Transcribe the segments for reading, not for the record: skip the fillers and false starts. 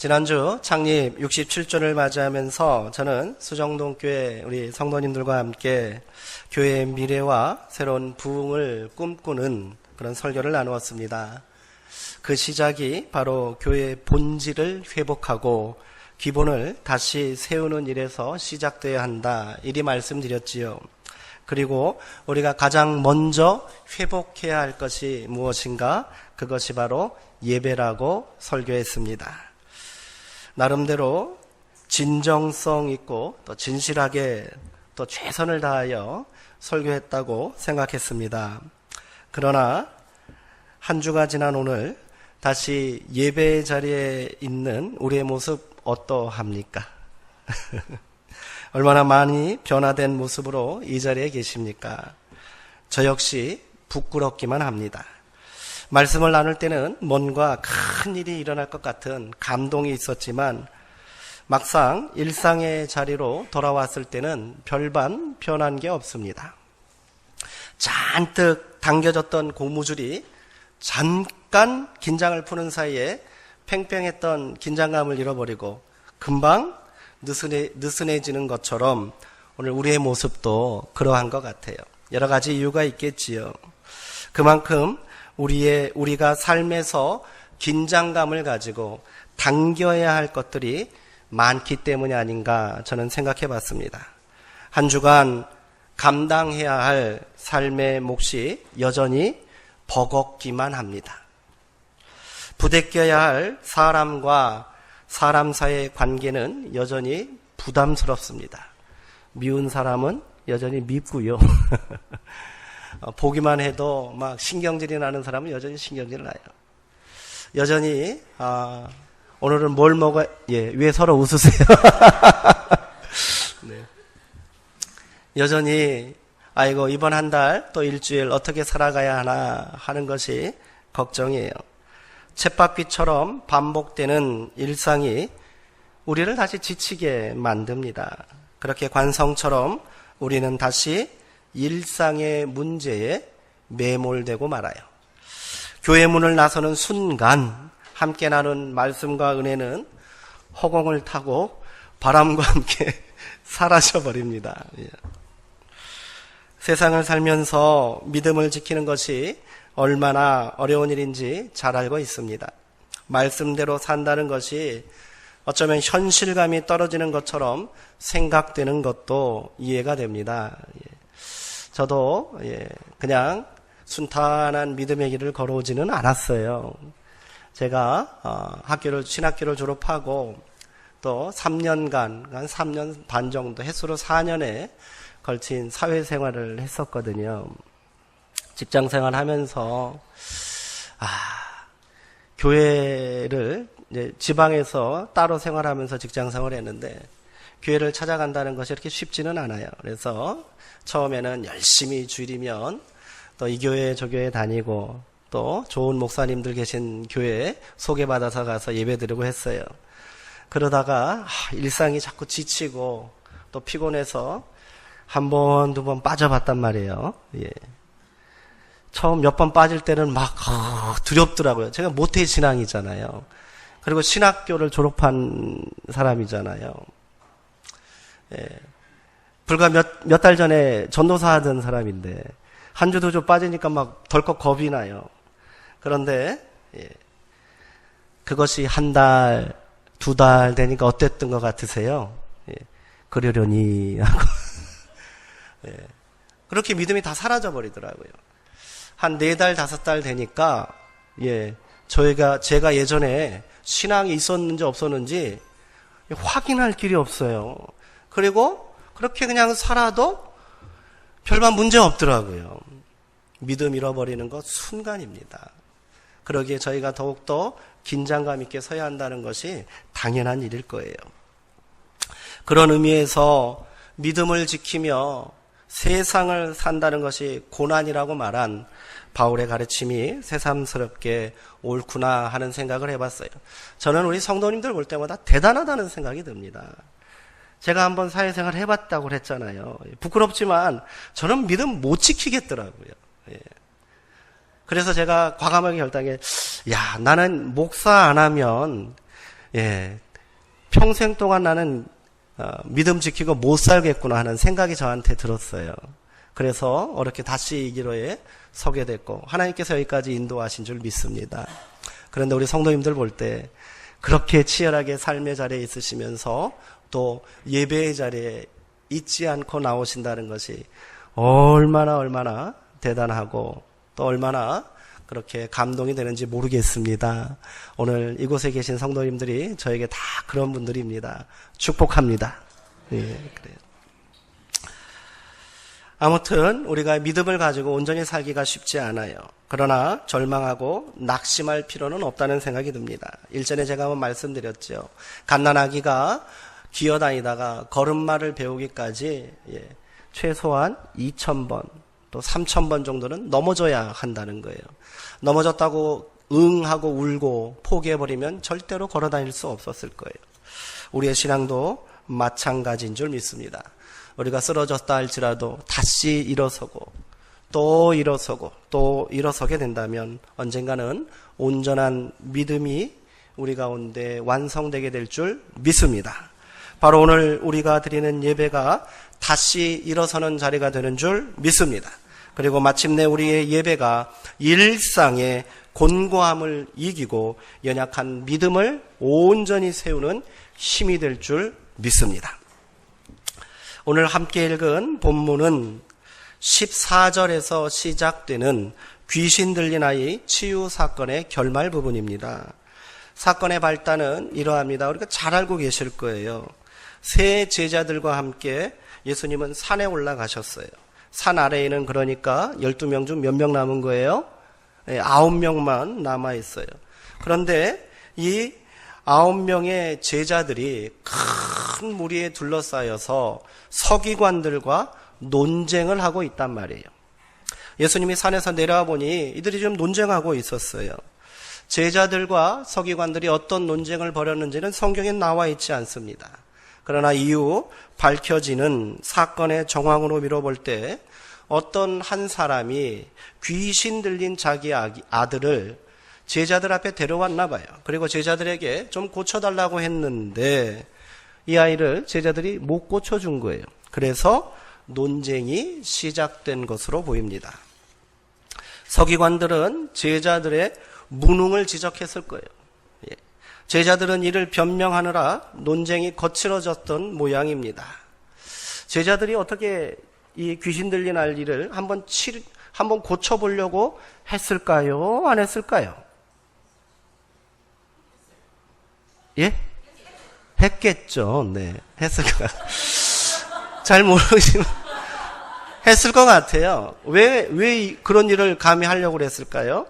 지난주 창립 67주를 맞이하면서 저는 수정동교회 우리 성도님들과 함께 교회의 미래와 새로운 부흥을 꿈꾸는 그런 설교를 나누었습니다. 그 시작이 바로 교회의 본질을 회복하고 기본을 다시 세우는 일에서 시작되어야 한다, 이리 말씀드렸지요. 그리고 우리가 가장 먼저 회복해야 할 것이 무엇인가? 그것이 바로 예배라고 설교했습니다. 나름대로 진정성 있고 또 진실하게 또 최선을 다하여 설교했다고 생각했습니다. 그러나 한 주가 지난 오늘 다시 예배의 자리에 있는 우리의 모습 어떠합니까? 얼마나 많이 변화된 모습으로 이 자리에 계십니까? 저 역시 부끄럽기만 합니다. 말씀을 나눌 때는 뭔가 큰 일이 일어날 것 같은 감동이 있었지만 막상 일상의 자리로 돌아왔을 때는 별반 변한 게 없습니다. 잔뜩 당겨졌던 고무줄이 잠깐 긴장을 푸는 사이에 팽팽했던 긴장감을 잃어버리고 금방 느슨해지는 것처럼 오늘 우리의 모습도 그러한 것 같아요. 여러 가지 이유가 있겠지요. 그만큼 우리가 삶에서 긴장감을 가지고 당겨야 할 것들이 많기 때문이 아닌가 저는 생각해 봤습니다. 한 주간 감당해야 할 삶의 몫이 여전히 버겁기만 합니다. 부대껴야 할 사람과 사람 사이의 관계는 여전히 부담스럽습니다. 미운 사람은 여전히 밉고요. 보기만 해도 막 신경질이 나는 사람은 여전히 신경질이 나요. 여전히 오늘은 뭘 먹어야, 왜 서로 웃으세요? 네. 여전히 아이고 이번 한 달 또 일주일 어떻게 살아가야 하나 하는 것이 걱정이에요. 쳇바퀴처럼 반복되는 일상이 우리를 다시 지치게 만듭니다. 그렇게 관성처럼 우리는 다시 일상의 문제에 매몰되고 말아요. 교회 문을 나서는 순간 함께 나눈 말씀과 은혜는 허공을 타고 바람과 함께 사라져버립니다. 세상을 살면서 믿음을 지키는 것이 얼마나 어려운 일인지 잘 알고 있습니다. 말씀대로 산다는 것이 어쩌면 현실감이 떨어지는 것처럼 생각되는 것도 이해가 됩니다. 저도 그냥 순탄한 믿음의 길을 걸어오지는 않았어요. 제가 신학교를 졸업하고 또 3년간, 한 3년 반 정도, 횟수로 4년에 걸친 사회생활을 했었거든요. 직장생활 하면서 교회를 이제 지방에서 따로 생활하면서 직장생활을 했는데 교회를 찾아간다는 것이 이렇게 쉽지는 않아요. 그래서 처음에는 열심히 주일이면 또 이 교회 저 교회 다니고 또 좋은 목사님들 계신 교회에 소개받아서 가서 예배드리고 했어요. 그러다가 일상이 자꾸 지치고 또 피곤해서 한 번, 두 번 빠져봤단 말이에요. 처음 몇 번 빠질 때는 막 두렵더라고요. 제가 모태 신앙이잖아요. 그리고 신학교를 졸업한 사람이잖아요. 불과 몇 달 전에 전도사 하던 사람인데 한 주 두 주 빠지니까 막 덜컥 겁이 나요. 그런데 그것이 한 달, 두 달 되니까 어땠던 것 같으세요? 그러려니 하고 그렇게 믿음이 다 사라져 버리더라고요. 한 4달, 5달 되니까 제가 예전에 신앙이 있었는지 없었는지 확인할 길이 없어요. 그리고 그렇게 그냥 살아도 별반 문제 없더라고요. 믿음 잃어버리는 것 순간입니다. 그러기에 저희가 더욱더 긴장감 있게 서야 한다는 것이 당연한 일일 거예요. 그런 의미에서 믿음을 지키며 세상을 산다는 것이 고난이라고 말한 바울의 가르침이 새삼스럽게 옳구나 하는 생각을 해봤어요. 저는 우리 성도님들 볼 때마다 대단하다는 생각이 듭니다. 제가 한번 사회생활 해봤다고 그랬잖아요. 부끄럽지만 저는 믿음 못 지키겠더라고요. 그래서 제가 과감하게 결단해, 나는 목사 안 하면 예, 평생 동안 나는 믿음 지키고 못 살겠구나 하는 생각이 저한테 들었어요. 그래서 어렵게 다시 이 기로에 서게 됐고 하나님께서 여기까지 인도하신 줄 믿습니다. 그런데 우리 성도님들 볼 때 그렇게 치열하게 삶의 자리에 있으시면서 또 예배의 자리에 있지 않고 나오신다는 것이 얼마나 대단하고 또 얼마나 그렇게 감동이 되는지 모르겠습니다. 오늘 이곳에 계신 성도님들이 저에게 다 그런 분들입니다. 축복합니다. 예, 그래요. 아무튼 우리가 믿음을 가지고 온전히 살기가 쉽지 않아요. 그러나 절망하고 낙심할 필요는 없다는 생각이 듭니다. 일전에 제가 한번 말씀드렸죠. 갓난아기가 기어다니다가 걸음마를 배우기까지 최소한 2,000번 또 3,000번 정도는 넘어져야 한다는 거예요. 넘어졌다고 응 하고 울고 포기해버리면 절대로 걸어다닐 수 없었을 거예요. 우리의 신앙도 마찬가지인 줄 믿습니다. 우리가 쓰러졌다 할지라도 다시 일어서고 또 일어서고 또 일어서게 된다면 언젠가는 온전한 믿음이 우리 가운데 완성되게 될 줄 믿습니다. 바로 오늘 우리가 드리는 예배가 다시 일어서는 자리가 되는 줄 믿습니다. 그리고 마침내 우리의 예배가 일상의 곤고함을 이기고 연약한 믿음을 온전히 세우는 힘이 될 줄 믿습니다. 오늘 함께 읽은 본문은 14절에서 시작되는 귀신 들린 아이 치유 사건의 결말 부분입니다. 사건의 발단은 이러합니다. 우리가 잘 알고 계실 거예요. 세 제자들과 함께 예수님은 산에 올라가셨어요. 산 아래에는 그러니까 12명 중 몇 명 남은 거예요? 9명만 남아있어요. 그런데 이 9명의 제자들이 큰 무리에 둘러싸여서 서기관들과 논쟁을 하고 있단 말이에요. 예수님이 산에서 내려와 보니 이들이 좀 논쟁하고 있었어요. 제자들과 서기관들이 어떤 논쟁을 벌였는지는 성경에 나와 있지 않습니다. 그러나 이후 밝혀지는 사건의 정황으로 미뤄볼 때 어떤 한 사람이 귀신 들린 자기 아들을 제자들 앞에 데려왔나 봐요. 그리고 제자들에게 좀 고쳐달라고 했는데 이 아이를 제자들이 못 고쳐준 거예요. 그래서 논쟁이 시작된 것으로 보입니다. 서기관들은 제자들의 무능을 지적했을 거예요. 제자들은 이를 변명하느라 논쟁이 거칠어졌던 모양입니다. 제자들이 어떻게 이 귀신 들린 아이를 한번 고쳐보려고 했을까요? 안 했을까요? 예? 했겠죠. 네. 했을 것 같아요. 잘 모르지만 했을 것 같아요. 왜 그런 일을 감히 하려고 그랬을까요?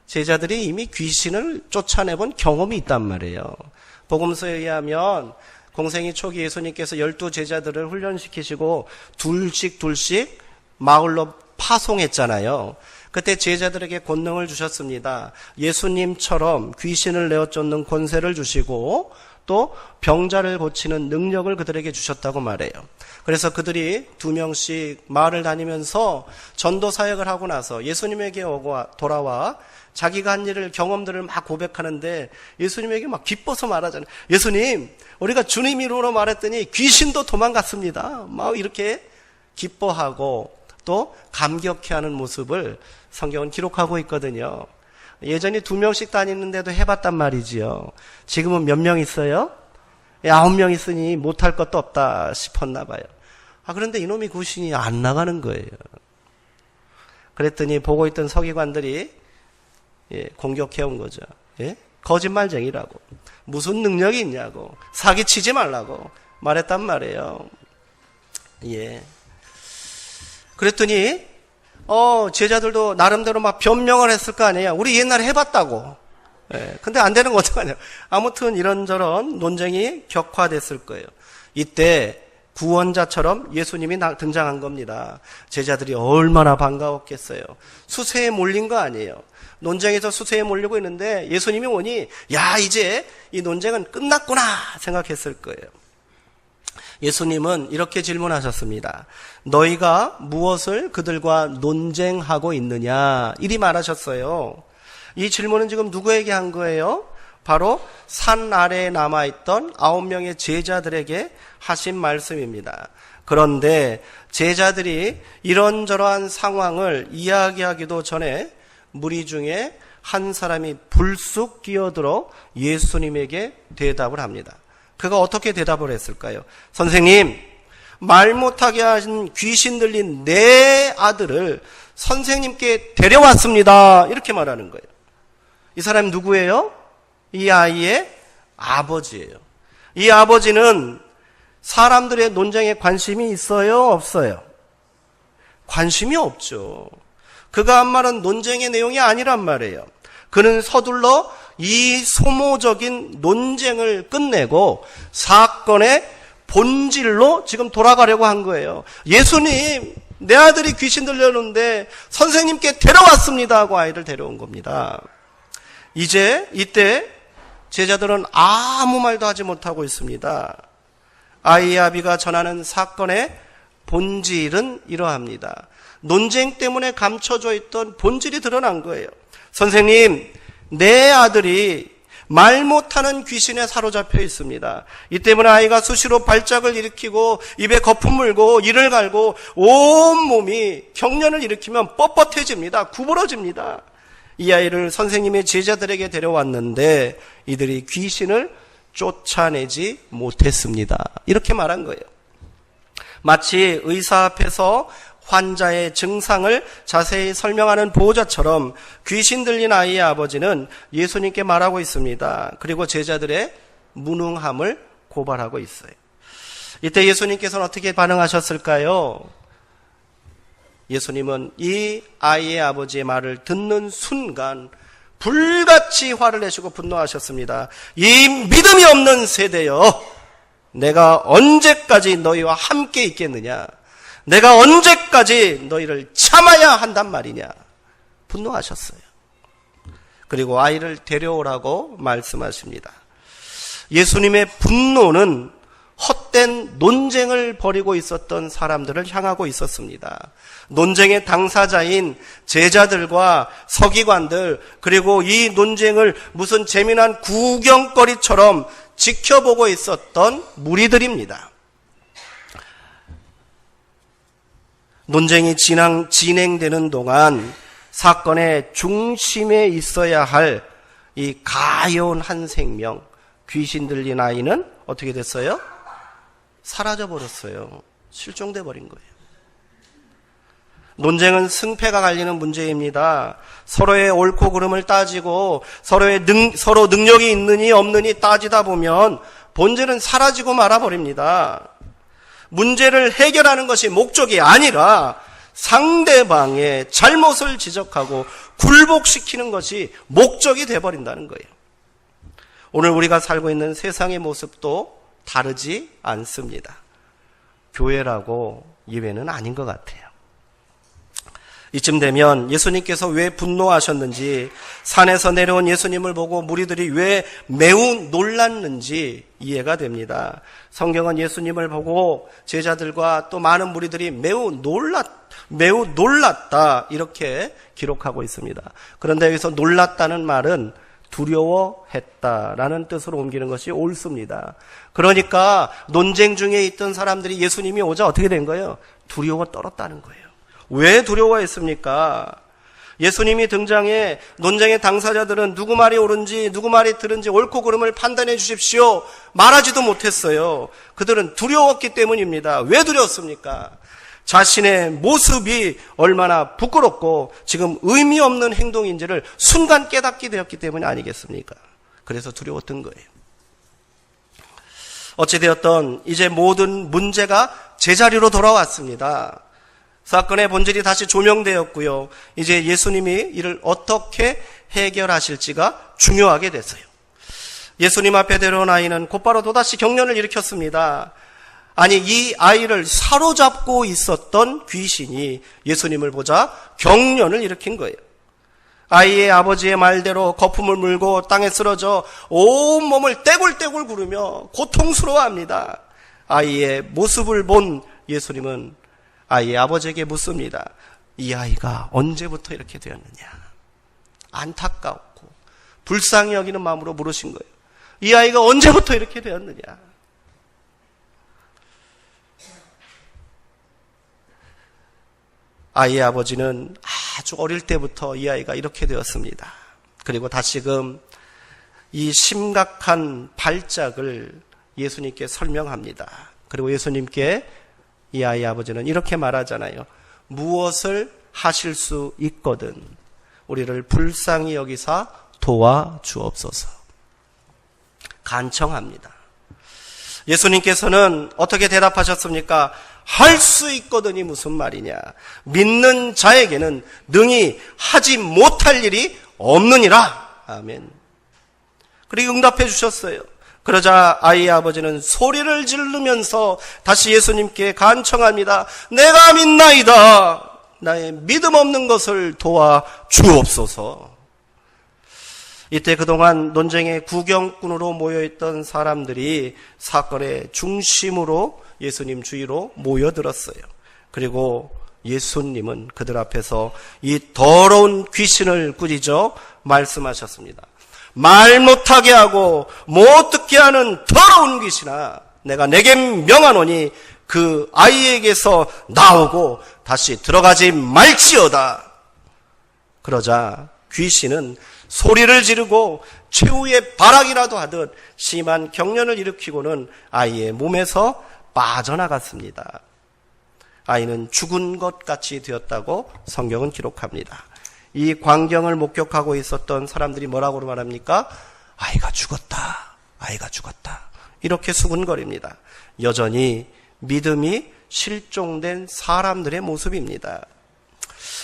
제자들이 이미 귀신을 쫓아내본 경험이 있단 말이에요. 복음서에 의하면 공생애 초기 예수님께서 12 제자들을 훈련시키시고 둘씩 마을로 파송했잖아요. 그때 제자들에게 권능을 주셨습니다. 예수님처럼 귀신을 내어 쫓는 권세를 주시고 또 병자를 고치는 능력을 그들에게 주셨다고 말해요. 그래서 그들이 2명씩 마을을 다니면서 전도 사역을 하고 나서 예수님에게 돌아와 자기가 한 일을 경험들을 막 고백하는데 예수님에게 막 기뻐서 말하잖아요. 예수님, 우리가 주님 이름으로 말했더니 귀신도 도망갔습니다. 막 이렇게 기뻐하고 또 감격해하는 모습을 성경은 기록하고 있거든요. 예전에 2명씩 다니는데도 해봤단 말이지요. 지금은 몇 명 있어요? 9명 있으니 못할 것도 없다 싶었나 봐요. 그런데 이놈이 귀신이 안 나가는 거예요. 그랬더니 보고 있던 서기관들이 공격해온 거죠. 거짓말쟁이라고. 무슨 능력이 있냐고. 사기치지 말라고 말했단 말이에요. 그랬더니 제자들도 나름대로 막 변명을 했을 거 아니에요. 우리 옛날에 해봤다고. 근데 안 되는 거 어떡하냐. 아무튼 이런저런 논쟁이 격화됐을 거예요. 이때 구원자처럼 예수님이 등장한 겁니다. 제자들이 얼마나 반가웠겠어요. 수세에 몰린 거 아니에요. 논쟁에서 수세에 몰리고 있는데 예수님이 오니 야, 이제 이 논쟁은 끝났구나 생각했을 거예요. 예수님은 이렇게 질문하셨습니다. 너희가 무엇을 그들과 논쟁하고 있느냐? 이리 말하셨어요. 이 질문은 지금 누구에게 한 거예요? 바로 산 아래에 남아있던 9명의 제자들에게 하신 말씀입니다. 그런데 제자들이 이런저러한 상황을 이야기하기도 전에 무리 중에 한 사람이 불쑥 끼어들어 예수님에게 대답을 합니다. 그가 어떻게 대답을 했을까요? 선생님, 말 못하게 하신 귀신 들린 내 아들을 선생님께 데려왔습니다. 이렇게 말하는 거예요. 이 사람이 누구예요? 이 아이의 아버지예요. 이 아버지는 사람들의 논쟁에 관심이 있어요? 없어요? 관심이 없죠. 그가 한 말은 논쟁의 내용이 아니란 말이에요. 그는 서둘러 이 소모적인 논쟁을 끝내고 사건의 본질로 지금 돌아가려고 한 거예요. 예수님, 내 아들이 귀신 들렸는데 선생님께 데려왔습니다 하고 아이를 데려온 겁니다. 이때 제자들은 아무 말도 하지 못하고 있습니다. 아이의 아비가 전하는 사건의 본질은 이러합니다. 논쟁 때문에 감춰져 있던 본질이 드러난 거예요. 선생님, 내 아들이 말 못하는 귀신에 사로잡혀 있습니다. 이 때문에 아이가 수시로 발작을 일으키고 입에 거품 물고 이를 갈고 온몸이 경련을 일으키면 뻣뻣해집니다. 구부러집니다. 이 아이를 선생님의 제자들에게 데려왔는데 이들이 귀신을 쫓아내지 못했습니다. 이렇게 말한 거예요. 마치 의사 앞에서 환자의 증상을 자세히 설명하는 보호자처럼 귀신 들린 아이의 아버지는 예수님께 말하고 있습니다. 그리고 제자들의 무능함을 고발하고 있어요. 이때 예수님께서는 어떻게 반응하셨을까요? 예수님은 이 아이의 아버지의 말을 듣는 순간 불같이 화를 내시고 분노하셨습니다. 이 믿음이 없는 세대여, 내가 언제까지 너희와 함께 있겠느냐? 내가 언제까지 너희를 참아야 한단 말이냐? 분노하셨어요. 그리고 아이를 데려오라고 말씀하십니다. 예수님의 분노는 헛된 논쟁을 벌이고 있었던 사람들을 향하고 있었습니다. 논쟁의 당사자인 제자들과 서기관들, 그리고 이 논쟁을 무슨 재미난 구경거리처럼 지켜보고 있었던 무리들입니다. 논쟁이 진행되는 동안 사건의 중심에 있어야 할 이 가여운 한 생명, 귀신 들린 아이는 어떻게 됐어요? 사라져 버렸어요. 실종돼 버린 거예요. 논쟁은 승패가 갈리는 문제입니다. 서로의 옳고 그름을 따지고 서로 능력이 있느니 없느니 따지다 보면 본질은 사라지고 말아버립니다. 문제를 해결하는 것이 목적이 아니라 상대방의 잘못을 지적하고 굴복시키는 것이 목적이 되어버린다는 거예요. 오늘 우리가 살고 있는 세상의 모습도 다르지 않습니다. 교회라고 예외는 아닌 것 같아요. 이쯤 되면 예수님께서 왜 분노하셨는지, 산에서 내려온 예수님을 보고 무리들이 왜 매우 놀랐는지 이해가 됩니다. 성경은 예수님을 보고 제자들과 또 많은 무리들이 매우 놀랐다 이렇게 기록하고 있습니다. 그런데 여기서 놀랐다는 말은 두려워했다라는 뜻으로 옮기는 것이 옳습니다. 그러니까 논쟁 중에 있던 사람들이 예수님이 오자 어떻게 된 거예요? 두려워 떨었다는 거예요. 왜 두려워했습니까? 예수님이 등장해 논쟁의 당사자들은 누구 말이 옳은지 누구 말이 들은지 옳고 그름을 판단해 주십시오 말하지도 못했어요. 그들은 두려웠기 때문입니다. 왜 두려웠습니까? 자신의 모습이 얼마나 부끄럽고 지금 의미 없는 행동인지를 순간 깨닫게 되었기 때문이 아니겠습니까? 그래서 두려웠던 거예요. 어찌되었던 이제 모든 문제가 제자리로 돌아왔습니다. 사건의 본질이 다시 조명되었고요. 이제 예수님이 이를 어떻게 해결하실지가 중요하게 됐어요. 예수님 앞에 데려온 아이는 곧바로 또다시 경련을 일으켰습니다. 아니, 이 아이를 사로잡고 있었던 귀신이 예수님을 보자 경련을 일으킨 거예요. 아이의 아버지의 말대로 거품을 물고 땅에 쓰러져 온몸을 떼굴떼굴 구르며 고통스러워합니다. 아이의 모습을 본 예수님은 아이의 아버지에게 묻습니다. 이 아이가 언제부터 이렇게 되었느냐? 안타깝고 불쌍히 여기는 마음으로 물으신 거예요. 이 아이가 언제부터 이렇게 되었느냐? 아이의 아버지는 아주 어릴 때부터 이 아이가 이렇게 되었습니다. 그리고 다시금 이 심각한 발작을 예수님께 설명합니다. 그리고 예수님께 이 아이의 아버지는 이렇게 말하잖아요. 무엇을 하실 수 있거든 우리를 불쌍히 여기사 도와주옵소서. 간청합니다. 예수님께서는 어떻게 대답하셨습니까? 할 수 있거든이 무슨 말이냐? 믿는 자에게는 능히 하지 못할 일이 없느니라. 아멘. 그리고 응답해 주셨어요. 그러자 아이의 아버지는 소리를 지르면서 다시 예수님께 간청합니다. 내가 믿나이다. 나의 믿음 없는 것을 도와 주옵소서. 이때 그동안 논쟁의 구경꾼으로 모여있던 사람들이 사건의 중심으로 예수님 주위로 모여들었어요. 그리고 예수님은 그들 앞에서 이 더러운 귀신을 꾸짖어 말씀하셨습니다. 말 못하게 하고 못 듣게 하는 더러운 귀신아, 내가 내게 명하노니 그 아이에게서 나오고 다시 들어가지 말지어다. 그러자 귀신은 소리를 지르고 최후의 발악이라도 하듯 심한 경련을 일으키고는 아이의 몸에서 빠져나갔습니다. 아이는 죽은 것 같이 되었다고 성경은 기록합니다. 이 광경을 목격하고 있었던 사람들이 뭐라고 말합니까? 아이가 죽었다. 아이가 죽었다. 이렇게 수군거립니다. 여전히 믿음이 실종된 사람들의 모습입니다.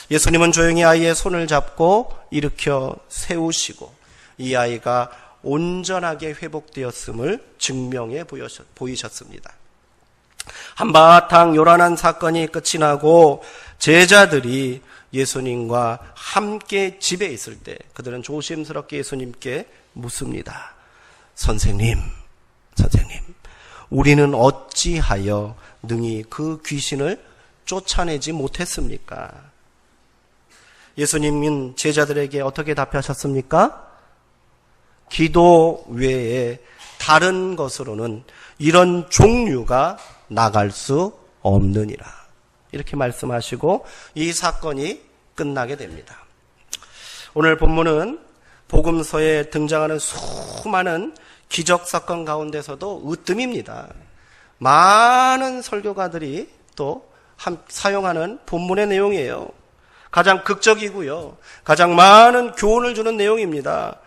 예수님은 조용히 아이의 손을 잡고 일으켜 세우시고 이 아이가 온전하게 회복되었음을 증명해 보이셨습니다. 한바탕 요란한 사건이 끝이 나고 제자들이 예수님과 함께 집에 있을 때 그들은 조심스럽게 예수님께 묻습니다. 선생님, 우리는 어찌하여 능히 그 귀신을 쫓아내지 못했습니까? 예수님은 제자들에게 어떻게 답하셨습니까? 기도 외에 다른 것으로는 이런 종류가 나갈 수 없느니라. 이렇게 말씀하시고 이 사건이 끝나게 됩니다. 오늘 본문은 복음서에 등장하는 수많은 기적사건 가운데서도 으뜸입니다. 많은 설교가들이 또 사용하는 본문의 내용이에요. 가장 극적이고요. 가장 많은 교훈을 주는 내용입니다.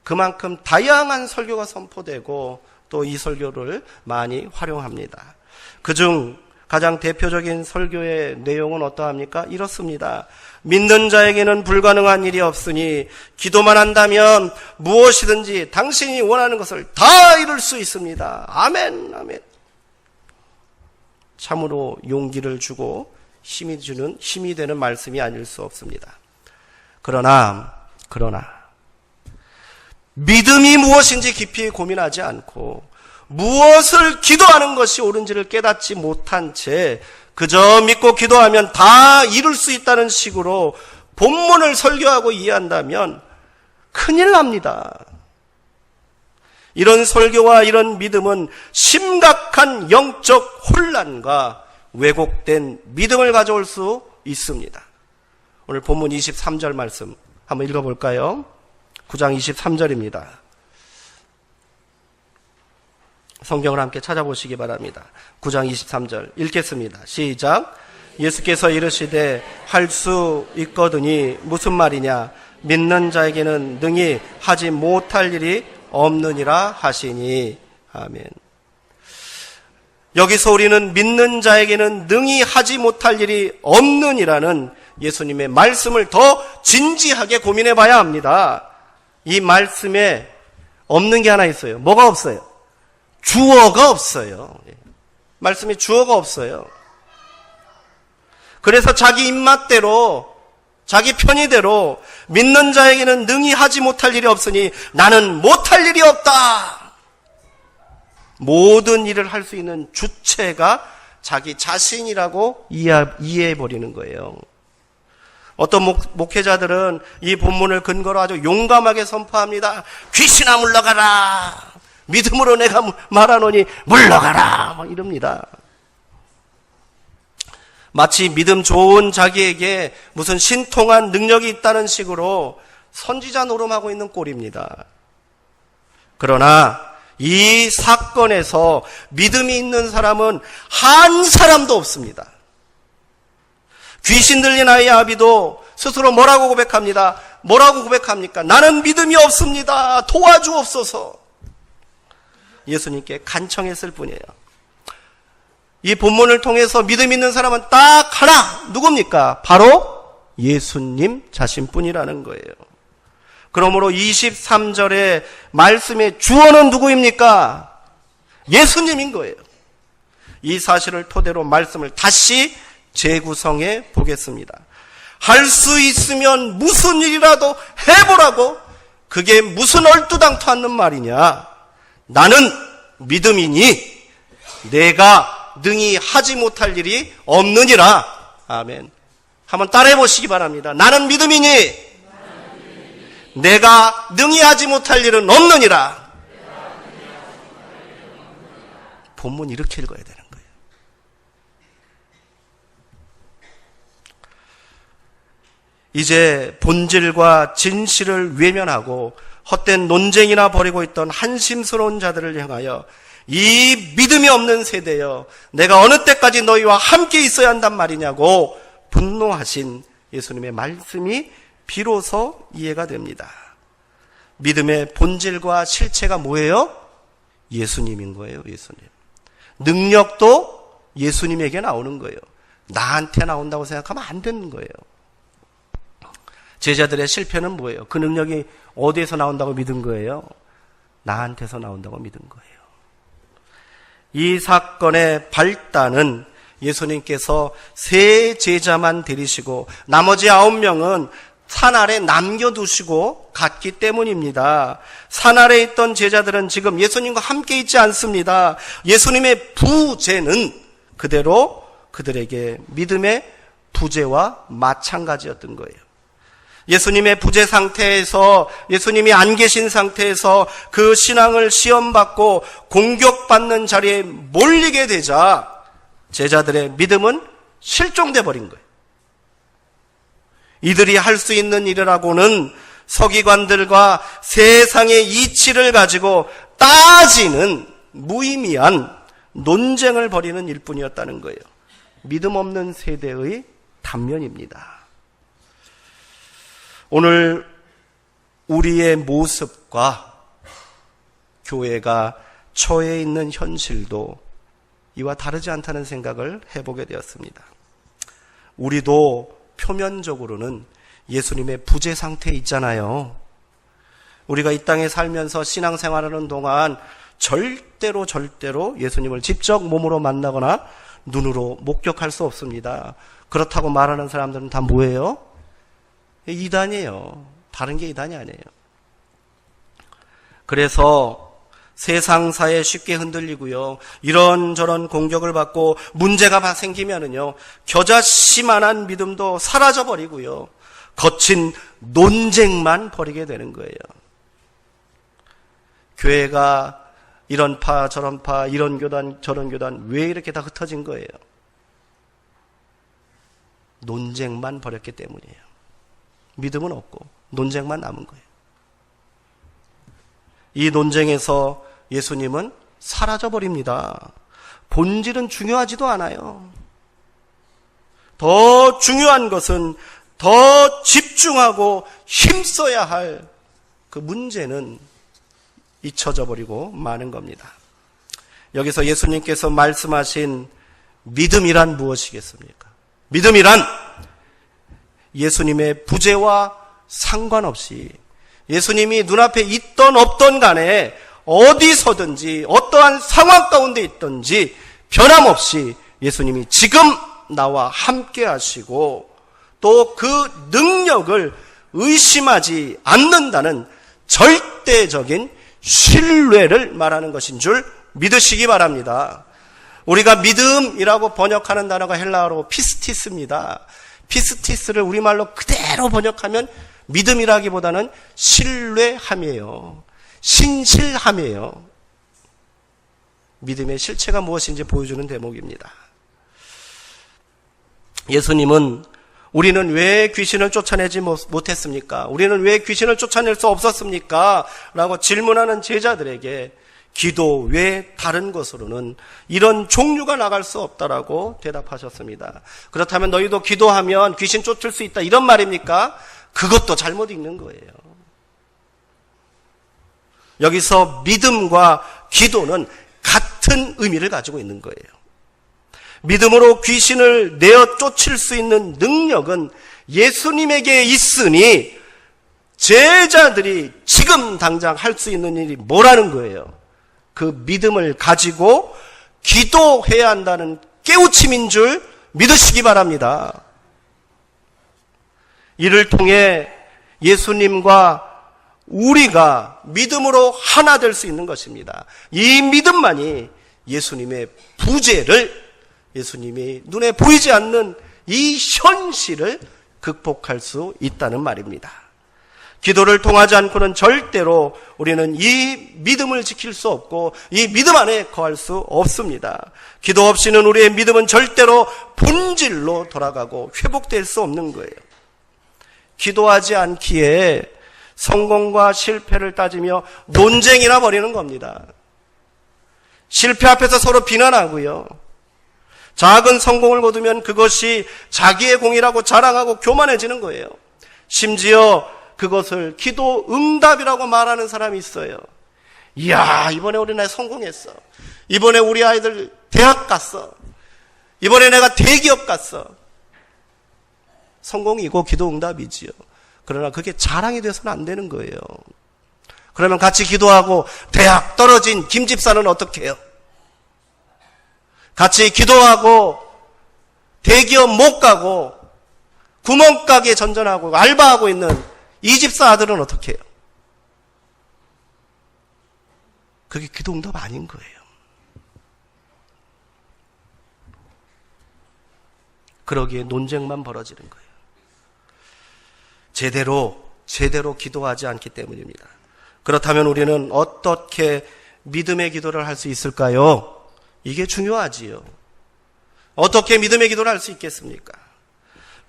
그만큼 다양한 설교가 선포되고 또 이 설교를 많이 활용합니다. 그중 가장 대표적인 설교의 내용은 어떠합니까? 이렇습니다. 믿는 자에게는 불가능한 일이 없으니 기도만 한다면 무엇이든지 당신이 원하는 것을 다 이룰 수 있습니다. 아멘, 아멘. 참으로 용기를 주고 힘이 되는 말씀이 아닐 수 없습니다. 그러나 믿음이 무엇인지 깊이 고민하지 않고 무엇을 기도하는 것이 옳은지를 깨닫지 못한 채 그저 믿고 기도하면 다 이룰 수 있다는 식으로 본문을 설교하고 이해한다면 큰일 납니다. 이런 설교와 이런 믿음은 심각한 영적 혼란과 왜곡된 믿음을 가져올 수 있습니다. 오늘 본문 23절 말씀 한번 읽어볼까요? 9장 23절입니다. 성경을 함께 찾아보시기 바랍니다. 9장 23절 읽겠습니다. 시작. 예수께서 이르시되 할 수 있거든이 무슨 말이냐? 믿는 자에게는 능히 하지 못할 일이 없느니라 하시니. 아멘. 여기서 우리는 믿는 자에게는 능히 하지 못할 일이 없느니라는 예수님의 말씀을 더 진지하게 고민해 봐야 합니다. 이 말씀에 없는 게 하나 있어요. 뭐가 없어요? 주어가 없어요. 말씀에 주어가 없어요. 그래서 자기 입맛대로 자기 편의대로 믿는 자에게는 능히 하지 못할 일이 없으니 나는 못할 일이 없다. 모든 일을 할 수 있는 주체가 자기 자신이라고 이해해버리는 거예요. 어떤 목회자들은 이 본문을 근거로 아주 용감하게 선포합니다. 귀신아 물러가라. 믿음으로 내가 말하노니 물러가라. 막 이럽니다. 마치 믿음 좋은 자기에게 무슨 신통한 능력이 있다는 식으로 선지자 노름하고 있는 꼴입니다. 그러나 이 사건에서 믿음이 있는 사람은 한 사람도 없습니다. 귀신 들린 아이 아비도 스스로 뭐라고 고백합니다. 뭐라고 고백합니까? 나는 믿음이 없습니다. 도와주옵소서. 예수님께 간청했을 뿐이에요. 이 본문을 통해서 믿음 있는 사람은 딱 하나, 누굽니까? 바로 예수님 자신뿐이라는 거예요. 그러므로 23절의 말씀의 주어는 누구입니까? 예수님인 거예요. 이 사실을 토대로 말씀을 다시 재구성해 보겠습니다. 할 수 있으면 무슨 일이라도 해보라고. 그게 무슨 얼뚜당토 않는 말이냐. 나는 믿음이니 내가 능히 하지 못할 일이 없느니라. 아멘. 한번 따라해 보시기 바랍니다. 나는 믿음이니 내가 능히 하지 못할 일은 없느니라. 본문 이렇게 읽어야 되는 거예요. 이제 본질과 진실을 외면하고 헛된 논쟁이나 벌이고 있던 한심스러운 자들을 향하여 이 믿음이 없는 세대여 내가 어느 때까지 너희와 함께 있어야 한단 말이냐고 분노하신 예수님의 말씀이 비로소 이해가 됩니다. 믿음의 본질과 실체가 뭐예요? 예수님인 거예요. 예수님. 능력도 예수님에게 나오는 거예요. 나한테 나온다고 생각하면 안 되는 거예요. 제자들의 실패는 뭐예요? 그 능력이 어디에서 나온다고 믿은 거예요? 나한테서 나온다고 믿은 거예요. 이 사건의 발단은 예수님께서 세 제자만 데리시고 나머지 9명은 산 아래 남겨두시고 갔기 때문입니다. 산 아래 있던 제자들은 지금 예수님과 함께 있지 않습니다. 예수님의 부재는 그대로 그들에게 믿음의 부재와 마찬가지였던 거예요. 예수님의 부재 상태에서, 예수님이 안 계신 상태에서 그 신앙을 시험받고 공격받는 자리에 몰리게 되자 제자들의 믿음은 실종돼 버린 거예요. 이들이 할 수 있는 일이라고는 서기관들과 세상의 이치를 가지고 따지는 무의미한 논쟁을 벌이는 일뿐이었다는 거예요. 믿음 없는 세대의 단면입니다. 오늘 우리의 모습과 교회가 처해 있는 현실도 이와 다르지 않다는 생각을 해보게 되었습니다. 우리도 표면적으로는 예수님의 부재 상태에 있잖아요. 우리가 이 땅에 살면서 신앙생활하는 동안 절대로 예수님을 직접 몸으로 만나거나 눈으로 목격할 수 없습니다. 그렇다고 말하는 사람들은 다 뭐예요? 이단이에요. 다른 게 이단이 아니에요. 그래서 세상사에 쉽게 흔들리고요. 이런저런 공격을 받고 문제가 생기면은요. 겨자씨만한 믿음도 사라져버리고요. 거친 논쟁만 벌이게 되는 거예요. 교회가 이런 파 저런 파 이런 교단 저런 교단 왜 이렇게 다 흩어진 거예요? 논쟁만 벌였기 때문이에요. 믿음은 없고 논쟁만 남은 거예요. 이 논쟁에서 예수님은 사라져버립니다. 본질은 중요하지도 않아요. 더 중요한 것은 더 집중하고 힘써야 할 그 문제는 잊혀져 버리고 마는 겁니다. 여기서 예수님께서 말씀하신 믿음이란 무엇이겠습니까? 믿음이란 예수님의 부재와 상관없이 예수님이 눈앞에 있던 없던 간에 어디서든지 어떠한 상황 가운데 있든지 변함없이 예수님이 지금 나와 함께 하시고 또 그 능력을 의심하지 않는다는 절대적인 신뢰를 말하는 것인 줄 믿으시기 바랍니다. 우리가 믿음이라고 번역하는 단어가 헬라어로 피스티스입니다. 피스티스를 우리말로 그대로 번역하면 믿음이라기보다는 신뢰함이에요. 신실함이에요. 믿음의 실체가 무엇인지 보여주는 대목입니다. 예수님은 우리는 왜 귀신을 쫓아내지 못했습니까? 우리는 왜 귀신을 쫓아낼 수 없었습니까? 라고 질문하는 제자들에게 기도 외 다른 것으로는 이런 종류가 나갈 수 없다라고 대답하셨습니다. 그렇다면 너희도 기도하면 귀신 쫓을 수 있다 이런 말입니까? 그것도 잘못 읽는 거예요. 여기서 믿음과 기도는 같은 의미를 가지고 있는 거예요. 믿음으로 귀신을 내어 쫓을 수 있는 능력은 예수님에게 있으니 제자들이 지금 당장 할 수 있는 일이 뭐라는 거예요? 그 믿음을 가지고 기도해야 한다는 깨우침인 줄 믿으시기 바랍니다. 이를 통해 예수님과 우리가 믿음으로 하나 될 수 있는 것입니다. 이 믿음만이 예수님의 부재를, 예수님이 눈에 보이지 않는 이 현실을 극복할 수 있다는 말입니다. 기도를 통하지 않고는 절대로 우리는 이 믿음을 지킬 수 없고 이 믿음 안에 거할 수 없습니다. 기도 없이는 우리의 믿음은 절대로 본질로 돌아가고 회복될 수 없는 거예요. 기도하지 않기에 성공과 실패를 따지며 논쟁이나 벌이는 겁니다. 실패 앞에서 서로 비난하고요. 작은 성공을 거두면 그것이 자기의 공이라고 자랑하고 교만해지는 거예요. 심지어 그것을 기도 응답이라고 말하는 사람이 있어요. 이야, 이번에 우리 나 성공했어. 이번에 우리 아이들 대학 갔어. 이번에 내가 대기업 갔어. 성공이고 기도 응답이지요. 그러나 그게 자랑이 돼서는 안 되는 거예요. 그러면 같이 기도하고 대학 떨어진 김 집사는 어떻게 해요? 같이 기도하고 대기업 못 가고 구멍가게 전전하고 알바하고 있는 이 집사 아들은 어떻게 해요? 그게 기도 응답 아닌 거예요. 그러기에 논쟁만 벌어지는 거예요. 제대로 기도하지 않기 때문입니다. 그렇다면 우리는 어떻게 믿음의 기도를 할 수 있을까요? 이게 중요하지요. 어떻게 믿음의 기도를 할 수 있겠습니까?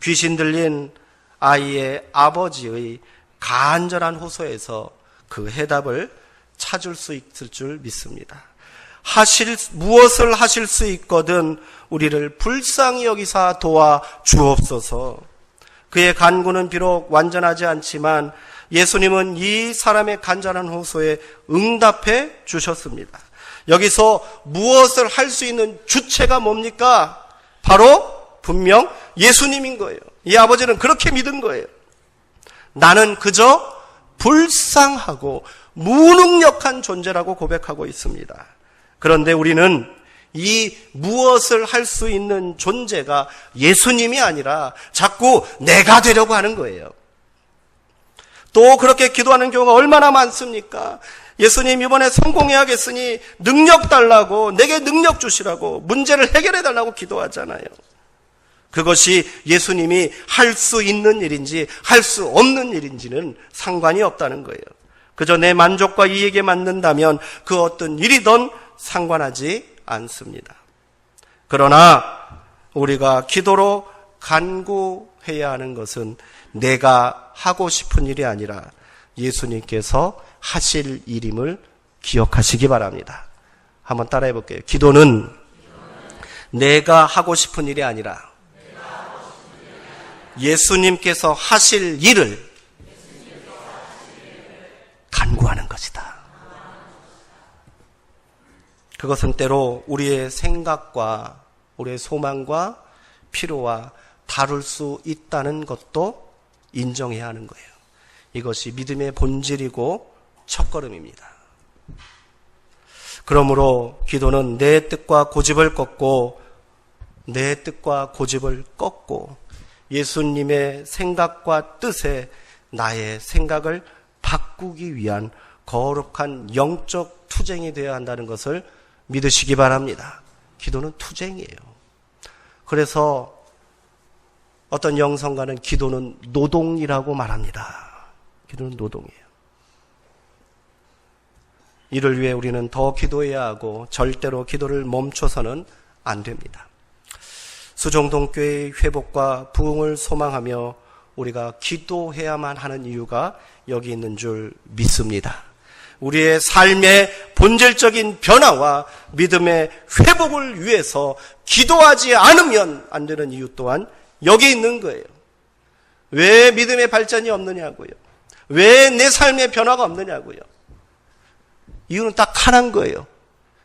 귀신 들린 아이의 아버지의 간절한 호소에서 그 해답을 찾을 수 있을 줄 믿습니다. 무엇을 하실 수 있거든 우리를 불쌍히 여기사 도와 주옵소서. 그의 간구는 비록 완전하지 않지만 예수님은 이 사람의 간절한 호소에 응답해 주셨습니다. 여기서 무엇을 할 수 있는 주체가 뭡니까? 바로 분명 예수님인 거예요. 이 아버지는 그렇게 믿은 거예요. 나는 그저 불쌍하고 무능력한 존재라고 고백하고 있습니다. 그런데 우리는 이 무엇을 할 수 있는 존재가 예수님이 아니라 자꾸 내가 되려고 하는 거예요. 또 그렇게 기도하는 경우가 얼마나 많습니까? 예수님 이번에 성공해야겠으니 능력 달라고, 내게 능력 주시라고, 문제를 해결해 달라고 기도하잖아요. 그것이 예수님이 할 수 있는 일인지 할 수 없는 일인지는 상관이 없다는 거예요. 그저 내 만족과 이익에 맞는다면 그 어떤 일이든 상관하지 않습니다. 그러나 우리가 기도로 간구해야 하는 것은 내가 하고 싶은 일이 아니라 예수님께서 하실 일임을 기억하시기 바랍니다. 한번 따라해 볼게요. 기도는 내가 하고 싶은 일이 아니라 예수님께서 하실 일을 간구하는 것이다. 그것은 때로 우리의 생각과 우리의 소망과 필요와 다룰 수 있다는 것도 인정해야 하는 거예요. 이것이 믿음의 본질이고 첫걸음입니다. 그러므로 기도는 내 뜻과 고집을 꺾고 예수님의 생각과 뜻에 나의 생각을 바꾸기 위한 거룩한 영적 투쟁이 되어야 한다는 것을 믿으시기 바랍니다. 기도는 투쟁이에요. 그래서 어떤 영성가는 기도는 노동이라고 말합니다. 기도는 노동이에요. 이를 위해 우리는 더 기도해야 하고 절대로 기도를 멈춰서는 안 됩니다. 수정동교회의 회복과 부흥을 소망하며 우리가 기도해야만 하는 이유가 여기 있는 줄 믿습니다. 우리의 삶의 본질적인 변화와 믿음의 회복을 위해서 기도하지 않으면 안 되는 이유 또한 여기 있는 거예요. 왜 믿음의 발전이 없느냐고요. 왜 내 삶의 변화가 없느냐고요. 이유는 딱 하나인 거예요.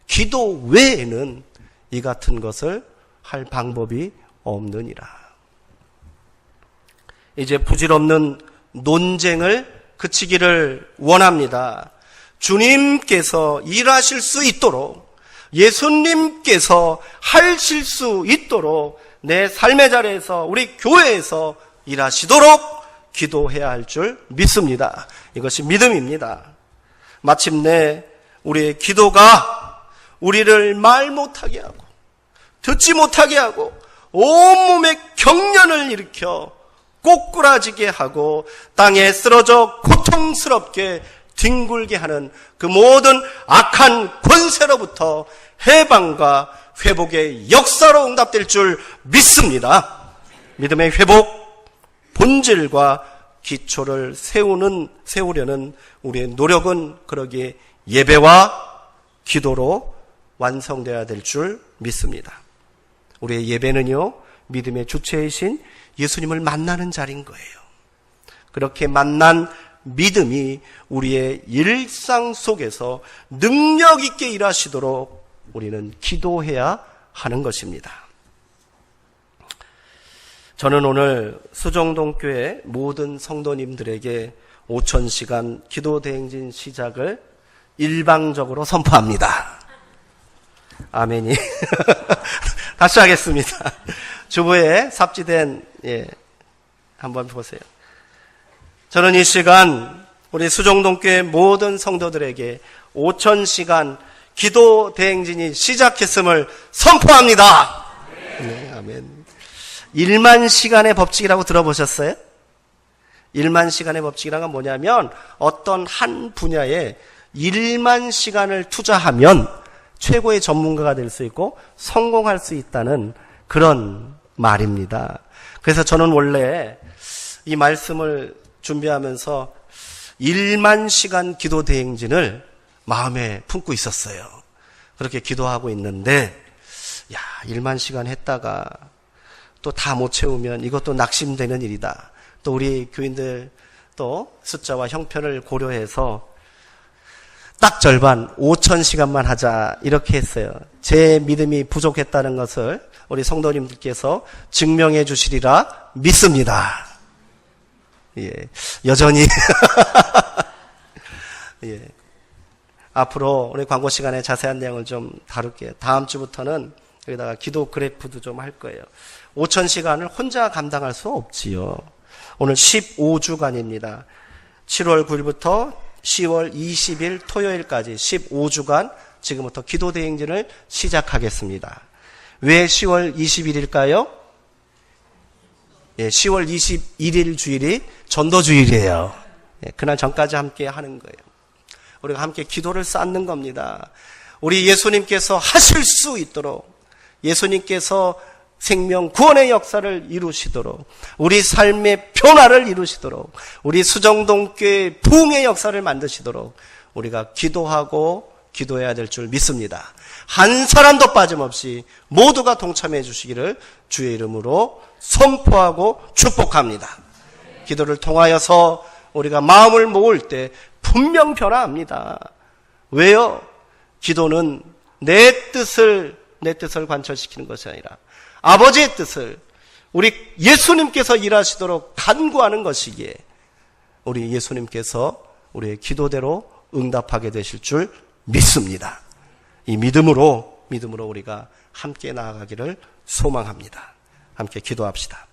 기도 외에는 이 같은 것을 할 방법이 없느니라. 이제 부질없는 논쟁을 그치기를 원합니다. 주님께서 일하실 수 있도록, 예수님께서 하실 수 있도록 내 삶의 자리에서, 우리 교회에서 일하시도록 기도해야 할 줄 믿습니다. 이것이 믿음입니다. 마침내 우리의 기도가 우리를 말 못하게 하고 듣지 못하게 하고 온몸에 경련을 일으켜 꼬꾸라지게 하고 땅에 쓰러져 고통스럽게 뒹굴게 하는 그 모든 악한 권세로부터 해방과 회복의 역사로 응답될 줄 믿습니다. 믿음의 회복, 본질과 기초를 세우려는 우리의 노력은 그러기에 예배와 기도로 완성되어야 될 줄 믿습니다. 우리의 예배는요, 믿음의 주체이신 예수님을 만나는 자리인 거예요. 그렇게 만난 믿음이 우리의 일상 속에서 능력 있게 일하시도록 우리는 기도해야 하는 것입니다. 저는 오늘 수정동교회 모든 성도님들에게 5000시간 기도 대행진 시작을 일방적으로 선포합니다. 아멘이. 다시 하겠습니다. 주보에 삽지된, 한번 보세요. 저는 이 시간 우리 수정동교회 모든 성도들에게 5000시간 기도 대행진이 시작했음을 선포합니다. 네, 아멘. 1만 시간의 법칙이라고 들어보셨어요? 1만 시간의 법칙이란 건 뭐냐면 어떤 한 분야에 1만 시간을 투자하면 최고의 전문가가 될 수 있고 성공할 수 있다는 그런 말입니다. 그래서 저는 원래 이 말씀을 준비하면서 1만 시간 기도 대행진을 마음에 품고 있었어요. 그렇게 기도하고 있는데 1만 시간 했다가 또 다 못 채우면 이것도 낙심되는 일이다. 또 우리 교인들 또 숫자와 형편을 고려해서 딱 절반 5000시간만 하자 이렇게 했어요. 제 믿음이 부족했다는 것을 우리 성도님들께서 증명해 주시리라 믿습니다. 여전히 앞으로 우리 광고 시간에 자세한 내용을 좀 다룰게요. 다음 주부터는 여기다가 기도 그래프도 좀 할 거예요. 5000시간을 혼자 감당할 수 없지요. 오늘 15주간입니다. 7월 9일부터 10월 20일 토요일까지 15주간 지금부터 기도 대행진을 시작하겠습니다. 왜 10월 20일일까요? 10월 21일 주일이 전도주일이에요. 그날 전까지 함께 하는 거예요. 우리가 함께 기도를 쌓는 겁니다. 우리 예수님께서 하실 수 있도록, 예수님께서 생명 구원의 역사를 이루시도록, 우리 삶의 변화를 이루시도록, 우리 수정동교회 부흥의 역사를 만드시도록 우리가 기도하고 기도해야 될 줄 믿습니다. 한 사람도 빠짐없이 모두가 동참해 주시기를 주의 이름으로 선포하고 축복합니다. 기도를 통하여서 우리가 마음을 모을 때 분명 변화합니다. 왜요? 기도는 내 뜻을 관철시키는 것이 아니라 아버지의 뜻을, 우리 예수님께서 일하시도록 간구하는 것이기에 우리 예수님께서 우리의 기도대로 응답하게 되실 줄 믿습니다. 이 믿음으로 우리가 함께 나아가기를 소망합니다. 함께 기도합시다.